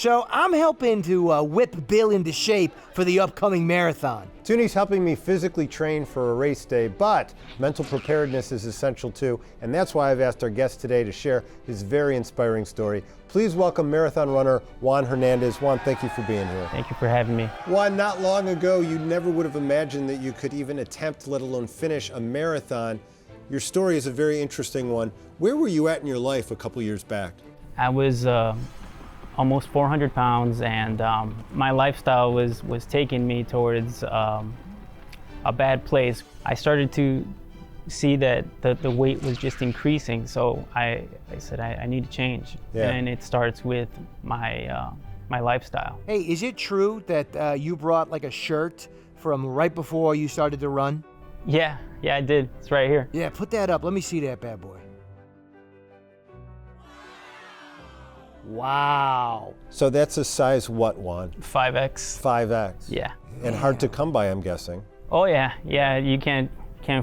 So I'm helping to whip Bill into shape for the upcoming marathon. Toonie's helping me physically train for a race day, but mental preparedness is essential too, and that's why I've asked our guest today to share his very inspiring story. Please welcome marathon runner Juan Hernandez. Juan, thank you for being here. Thank you for having me. Juan, not long ago, you never would have imagined that you could even attempt, let alone finish, a marathon. Your story is a very interesting one. Where were you at in your life a couple years back? I was almost 400 pounds, and my lifestyle was taking me towards a bad place. I started to see that the weight was just increasing, so I said I need to change. Yeah. And it starts with my lifestyle. Hey, is it true that you brought like a shirt from right before you started to run? Yeah, I did. It's right here. Yeah, put that up. Let me see that bad boy. Wow. So that's a size what, Juan? 5X. 5X. Yeah. And hard to come by, I'm guessing. Oh yeah. You can't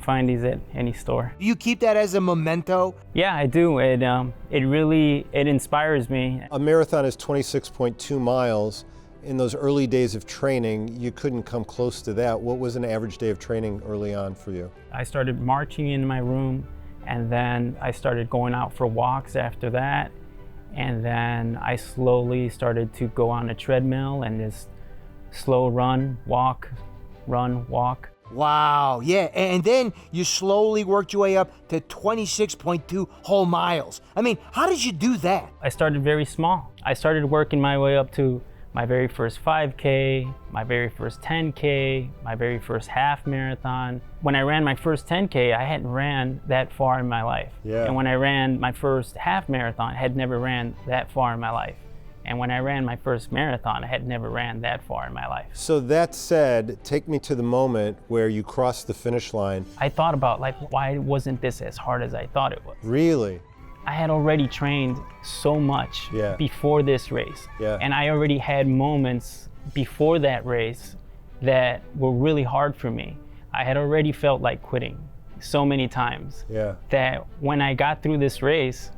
find these at any store. Do you keep that as a memento? Yeah, I do. It really inspires me. A marathon is 26.2 miles. In those early days of training, you couldn't come close to that. What was an average day of training early on for you? I started marching in my room, and then I started going out for walks after that. And then I slowly started to go on a treadmill and just slow run, walk. Wow, yeah, and then you slowly worked your way up to 26.2 whole miles. I mean, how did you do that? I started very small. I started working my way up to my very first 5K, my very first 10K, my very first half marathon. When I ran my first 10K, I hadn't ran that far in my life. Yeah. And when I ran my first half marathon, I had never ran that far in my life. And when I ran my first marathon, I had never ran that far in my life. So that said, take me to the moment where you crossed the finish line. I thought about, like, why wasn't this as hard as I thought it was? Really? I had already trained so much before this race. Yeah. And I already had moments before that race that were really hard for me. I had already felt like quitting so many times that when I got through this race,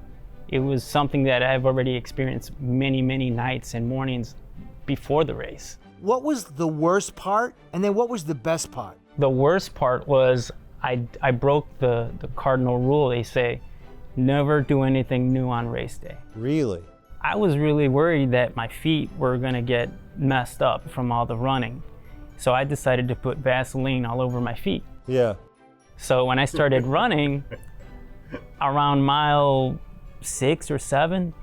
it was something that I've already experienced many, many nights and mornings before the race. What was the worst part, and then what was the best part? The worst part was I broke the cardinal rule. They say, never do anything new on race day. Really? I was really worried that my feet were gonna get messed up from all the running. So I decided to put Vaseline all over my feet. Yeah. So when I started running, around mile 6 or 7,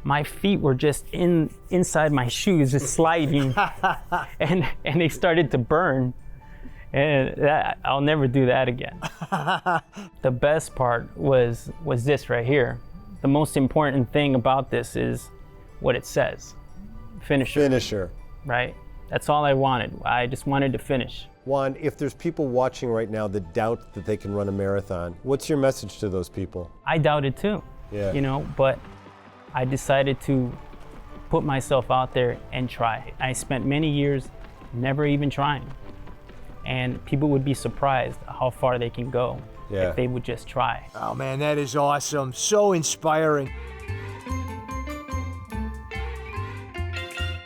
my feet were just inside my shoes, just sliding, and they started to burn. And I'll never do that again. The best part was this right here. The most important thing about this is what it says. Finisher. Finisher. Right? That's all I wanted. I just wanted to finish. Juan, if there's people watching right now that doubt that they can run a marathon, what's your message to those people? I doubted too, but I decided to put myself out there and try. I spent many years never even trying. And people would be surprised how far they can go if they would just try. Oh man, that is awesome. So inspiring.